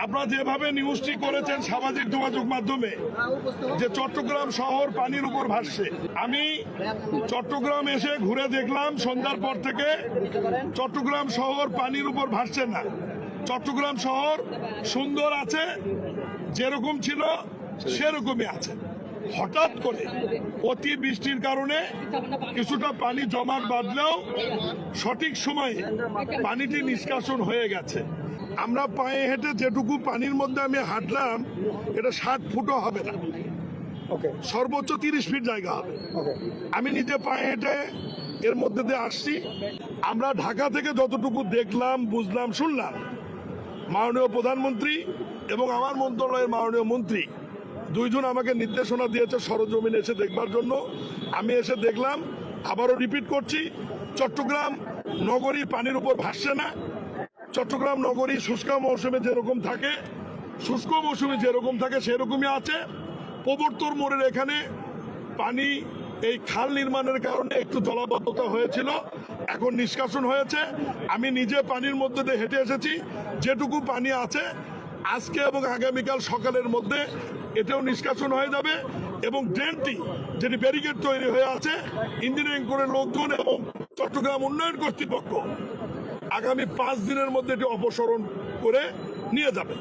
আপনারা যেভাবে নিউজটি করেছেন সামাজিক যোগাযোগ মাধ্যমে যে চট্টগ্রাম শহর পানির উপর ভাসছে, আমি চট্টগ্রাম এসে ঘুরে দেখলাম সন্ধ্যার পর থেকে চট্টগ্রাম শহর পানির উপর ভাসছে না। চট্টগ্রাম শহর সুন্দর আছে, যেরকম ছিল সেরকমই আছে। হঠাৎ করে অতি বৃষ্টির কারণে কিছুটা পানি জমাট বাঁধলেও সঠিক সময়ে পানিটি নিষ্কাশন হয়ে গেছে। আমরা পায়ে হেঁটে যেটুকু পানির মধ্যে আমি হাঁটলাম, এটা 60 ফুটও হবে না, সর্বোচ্চ 30 ফিট জায়গা হবে। আমি নিজে পায়ে হেঁটে এর মধ্যে দিয়ে আসছি। আমরা ঢাকা থেকে যতটুকু দেখলাম, বুঝলাম, শুনলাম, মাননীয় প্রধানমন্ত্রী এবং আমার মন্ত্রণালয়ের মাননীয় মন্ত্রী দুইজন আমাকে নির্দেশনা দিয়েছে সরজমিনে এসে দেখবার জন্য। আমি এসে দেখলাম, আবারও রিপিট করছি, চট্টগ্রাম নগরী পানির উপর ভাসছে না। চট্টগ্রাম নগরী শুষ্ক মৌসুমে যেরকম থাকে, শুষ্ক মৌসুমে যেরকম থাকে সেরকমই আছে। প্রবর্তন মোড়ের এখানে পানি এই খাল নির্মাণের কারণে একটু জলাবদ্ধতা হয়েছিল, এখন নিষ্কাশন হয়েছে। আমি নিজে পানির মধ্যে দিয়ে হেঁটে এসেছি। যেটুকু পানি আছে আজকে এবং আগামীকাল সকালের মধ্যে এটাও নিষ্কাশন হয়ে যাবে এবং ড্রেনটি যেটি ব্যারিকেড তৈরি হয়ে আছে, ইঞ্জিনিয়ারিং করে লোকজন এবং চট্টগ্রাম উন্নয়ন কর্তৃপক্ষ আগামী 5 দিনের মধ্যে এটি অপসারণ করে নিয়ে যাবে।